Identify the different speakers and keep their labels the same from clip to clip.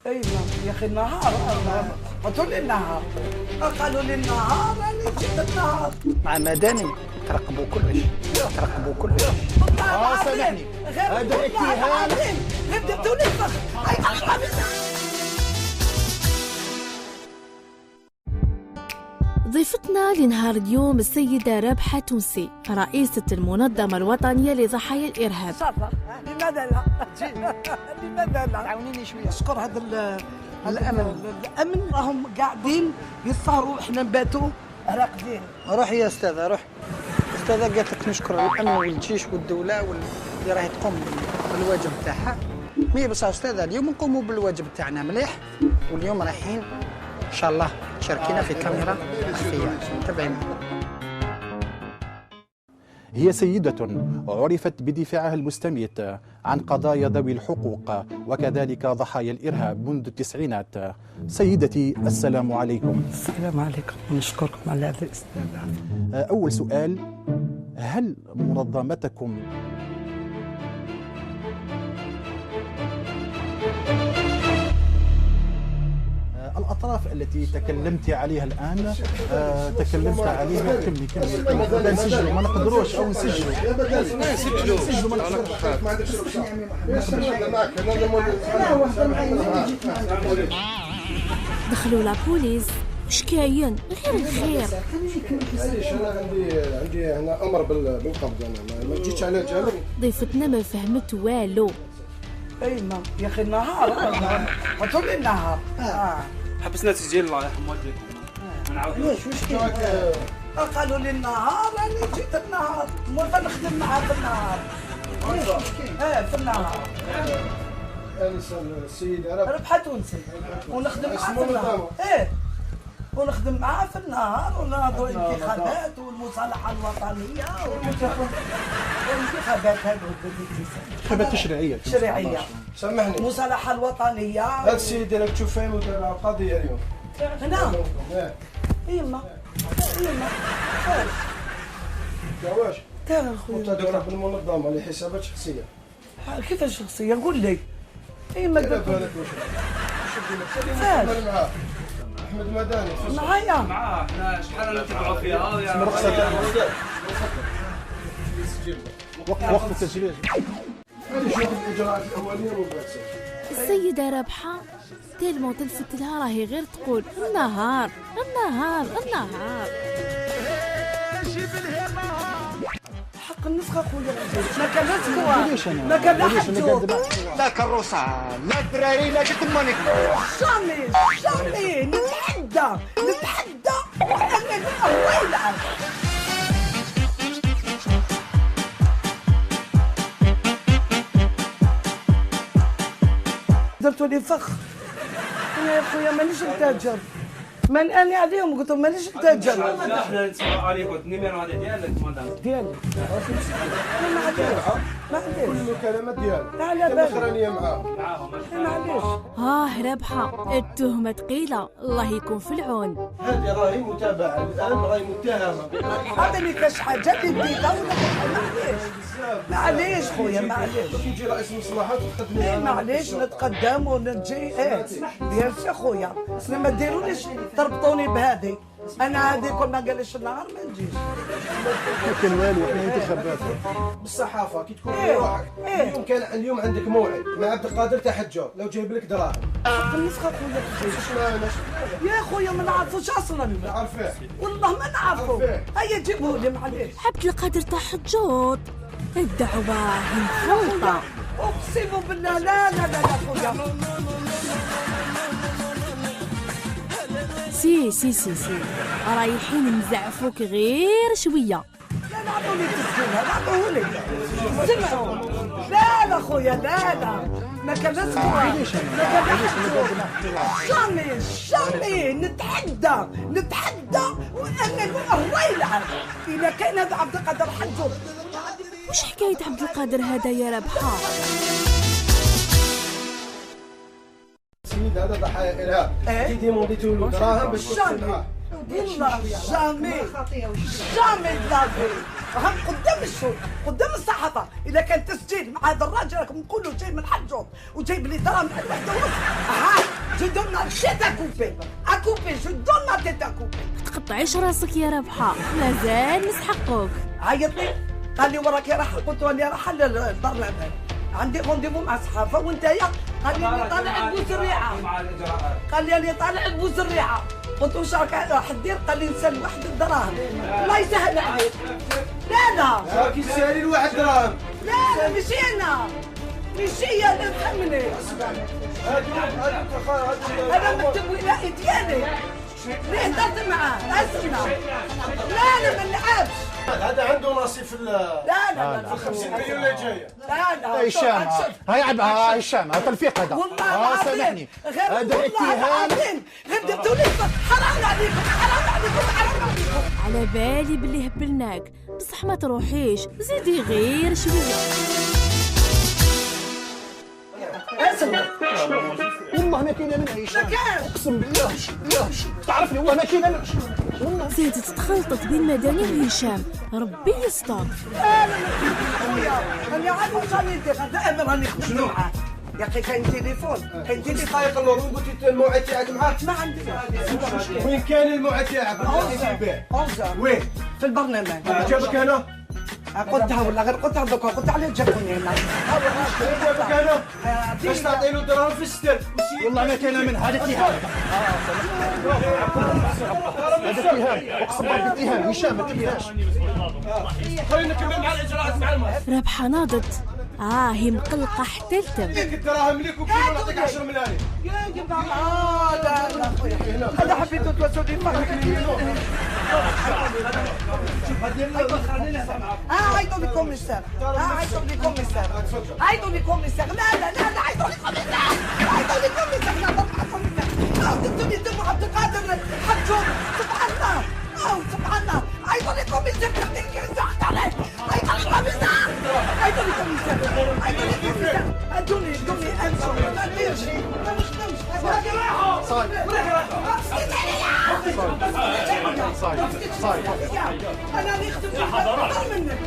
Speaker 1: ايوه يا اخي النهار قلتوا لي النهار قالوا لي النهار انا جيت النهار
Speaker 2: مع مدني ترقبوا كلش ترقبوا كلش.
Speaker 1: سامحني
Speaker 2: هذا اتهام
Speaker 1: غير دبتوا لي الفخ.
Speaker 3: ضيفتنا لنهار اليوم السيدة رابحة تونسي رئيسة المنظمة الوطنية لضحايا الإرهاب.
Speaker 1: لماذا لا؟ لماذا لا؟
Speaker 2: تعاونيني شويه.
Speaker 1: اشكر هذا الامن راهم قاعدين يسهروا احنا نباتوا راقدين.
Speaker 2: روح يا استاذه روح. استاذه قالت لك نشكر الامن والجيش والدوله اللي راهي تقوم بالواجب تاعها. مي بصح استاذه اليوم نقوموا بالواجب تاعنا مليح، واليوم رايحين ان شاء الله شاركينا في كاميرا مخفيه. تابعينا.
Speaker 4: هي سيدة عرفت بدفاعها المستميت عن قضايا ذوي الحقوق وكذلك ضحايا الإرهاب منذ التسعينات. سيدتي السلام عليكم.
Speaker 1: السلام عليكم ونشكركم على هذا الاستضافة.
Speaker 4: أول سؤال، هل منظمتكم الأطراف التي تكلمت عليها الآن تكلمت عليها كمي لا نسجلوا ما نقدروش أو نسجلوا ما نقدروش.
Speaker 3: دخلوا لابوليس وش كاين غير الخير.
Speaker 5: معليش انا عندي هنا امر بالقبض. انا ما جيتش على جابر.
Speaker 3: ضيفتنا ما فهمت والو.
Speaker 1: ايما يا اخي النهار قلتوا لي النهار.
Speaker 6: حبسنا تسجيل الله يرحم والديكم. ما نعرفوش
Speaker 5: واش كاين.
Speaker 1: قالوا لي النهار انا جيت النهار موالفه نخدم معاه في النهار. في النهار.
Speaker 5: السيدة
Speaker 1: ربحة تونسي ونخدم معاه في النهار. ونخدم معاه في النهار وننظروا الانتخابات والمصالحة الوطنية والانتخابات هذه
Speaker 4: انتخابات تشريعية.
Speaker 5: سامحني.
Speaker 1: المصالحة الوطنية.
Speaker 5: هذا السيد اللي تشوف فيه القضية اليوم.
Speaker 1: هنا. يما.
Speaker 5: واش؟
Speaker 1: تا خويا.
Speaker 5: وتدور بالمنظمة لحسابات شخصية.
Speaker 1: كيفاش شخصية؟ قول لي. ما
Speaker 5: بالك واش؟ معاه. أحمد مداني.
Speaker 1: معايا.
Speaker 6: معاه احنا شحال نتبعوا فيها يا
Speaker 4: وقت التسجيل.
Speaker 5: هذه شوف الإجراءات الأولية وبعد.
Speaker 3: السيدة رابحة تلمو تلفت لها راهي غير تقول النهار.
Speaker 1: حق النسخة خويا. ما كان نسخة. ما كان لا حجوب.
Speaker 2: لا كروسه لا دراري لا تمانك.
Speaker 1: جامي نتحدى وأنا الله يلعن. درتوا لي فخ. انا يا خويا مانيش نتاجر. من اني عليهم قلت لهم مانيش نتاجر.
Speaker 6: احنا نسمعوا عليكم النيميرو هذا ديالك مدام.
Speaker 1: ديالي. معليش.
Speaker 5: كل المكالمات ديالك.
Speaker 1: لا لا بس.
Speaker 5: الأخرانية معاهم.
Speaker 3: معليش. رابحة التهمة ثقيلة الله يكون في العون.
Speaker 5: هذه راهي متابعة الآن راهي متهمة.
Speaker 1: هذا اللي كاش حاجة اللي بديتها معليش خويا معليش.
Speaker 5: يجي رئيس المصلحات وتقدمي.
Speaker 1: معليش نتقدم ونجي. ديالش يا خويا ما ديرونيش تربطوني بهذه. انا هذه كل ما قالش النهار ما نجيش.
Speaker 4: ما كان والو احنا انتخابات
Speaker 5: بالصحافه كي تكون روحك. اليوم عندك موعد مع عبد القادر تاع حجور لو جايب لك دراهم.
Speaker 1: النسخه خويا. يا خويا ما نعرفوش اصلا.
Speaker 5: نعرفه
Speaker 1: والله ما نعرفو. هيا جيبوا لي معليش.
Speaker 3: عبد القادر تاع حجوط الدعوة مخلطة.
Speaker 1: اقسم بالله لا خويا.
Speaker 3: سي رايحين نزعفوك غير شوية.
Speaker 1: لا نعطوني تسجيلها نعطوهولي. سمعوا. لا خويا لا ما كان نسمع. جامي نتحدى وانا الله يلعن. اذا كان هذا عبد القادر حجر.
Speaker 3: وش حكاية عبد القادر هذا يا رابحة؟
Speaker 5: السيد هذا ضحايا إرهاب. كي ديمونديتو له دراهم باش
Speaker 1: والله جامي بلافي. هم قدام الشوط قدام الصحافه اذا كان تسجيل مع هذا الراجل راكم تقولوا جاي من حجوط وجايب لي دراهم من واحده ونص. c'est à couper, je donne ma tête à couper.
Speaker 3: تقطعيش راسك يا رابحة، مازال نسحقوك.
Speaker 1: عيط لي قال لي وراك راح، قلت له راني رايحه للدار العمل عندي رونديفو مع الصحافه وانت قال لي راني طالع بوز الريعه، قال لي راني طالع بوز الريعه، قلت له واش راح دير؟ قال لي نسال واحد الدراهم. الله يسهل عليك. لا
Speaker 5: راكي تسالي لواحد دراهم.
Speaker 1: لا ماشي انا، ماشي انا، فهمني. انا مكتب ولائي ديالي ليه هدرت معاه؟ اسمع، لا انا ما نلعبش.
Speaker 5: هذا عنده نصيب في
Speaker 1: لا
Speaker 5: 50 مليون اللي جايه.
Speaker 1: لا
Speaker 4: هشام هاي هشام هذا تلفيق هذا.
Speaker 1: والله
Speaker 4: سامحني،
Speaker 1: هذا
Speaker 4: هذا اتهام.
Speaker 1: غير درتوا لي حرام عليكم، حرام عليكم، حرام عليكم.
Speaker 3: على بالي باللي هبلناك، بصح ما تروحيش، زيدي غير شوية.
Speaker 1: اسمع
Speaker 4: والله ما كاينه منها هشام،
Speaker 1: كان
Speaker 4: اقسم بالله تعرفني والله ما كاينه منها.
Speaker 3: زادت تخلطت بين مدني وهشام، ربي يستر.
Speaker 1: انا خويا راني عارف واش راني ندير، دائما راني خدمت معاه. يا اخي كاين تليفون، كاين تليفون.
Speaker 5: طايق النور قلتي الموعد تاعك معاك.
Speaker 1: ما عندي.
Speaker 5: وين كان الموعد تاعك؟ وين؟
Speaker 1: في البرنامج.
Speaker 5: جابك هنا؟
Speaker 1: قلتها ولا غير قلتها دوكا، قلت عليه جابوني هنا.
Speaker 5: جابك هنا؟ باش تعطي له دراهم في الستر.
Speaker 4: والله ما كاينه منها، هذا اتهام. هذا اتهام، اقسم بالله اتهام. هشام ما تبيهاش.
Speaker 5: خلينا نكمل مع الاجراءات مع المرأة.
Speaker 3: رابحة ناضت، هي مقلقة حتى التم.
Speaker 5: ليك الدراهم ليك وكيلو نعطيك 10 ملايين.
Speaker 1: يا جماعة لا خويا، هذا حبيتو توسوني عيطوا لي كوميسار، عيطوا لي كوميسار، عيطوا لي كوميسار. لا عيطوا لي كوميسار، عيطوا لي كوميسار. لا ضربها كوميسار. قلتوا لي دم عبد القادر حجوم. سبحان الله، سبحان الله. عيطوا لي كوميسار، عيطوا لي كوميسار، عيطوا لي كوميسار، عيطوا لي كوميسار. ادوني امشوا، ما نديرش، ما نخدمش. هادي راحوا انا اللي خدمت اكثر منك.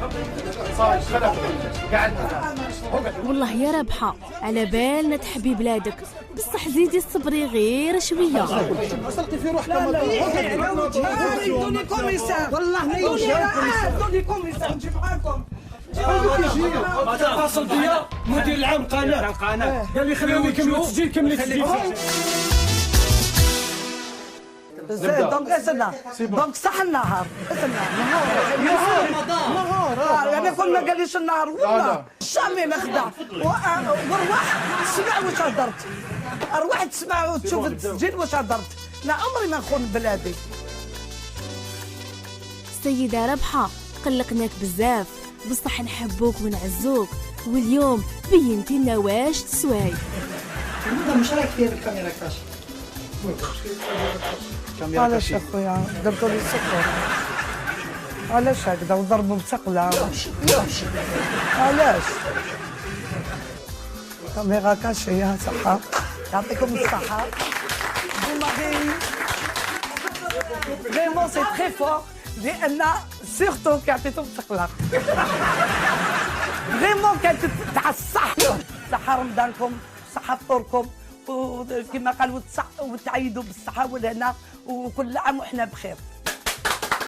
Speaker 3: والله يا رابحة، على بالنا تحبي بلادك، بصح زيدي صبري غير شوية.
Speaker 4: وصلتي في روحك.
Speaker 1: دوني كوميسار، والله ما دوني كوميسار نجيب معاكم.
Speaker 5: اتصل بيا مدير العام قناه قال لي خليهم يكملوا التسجيل. كملي التسجيل.
Speaker 1: دونك اسمع، دونك صح النهار، اسمع نهار يعني كنا قاليش النهار والله شامي نخدع. وروح تسمع واش هضرت، روح تسمع وتشوف التسجيل واش هضرت. لا عمري ما نخون بلادي.
Speaker 3: السيدة رابحة، قلقناك بزاف، بصح نحبوك ونعزوك، واليوم بينتي لنا واش تسواي.
Speaker 2: مش رايك فيها بالكاميرا كاش؟
Speaker 1: علاش اخويا درتوا لي السكر؟ علاش هكذا وضربوا بثقله؟ علاش؟ كاميرا كاشيه صحة، يعطيكم الصحة. فريمون سي تري فور، لأن سيرتو كي عطيتهم بثقله. فريمون كانت تاع الصح. صحة رمضانكم، صحة فطوركم، وكما قالوا وتعيدوا بالصحة والهنا، وكل عام وحنا بخير.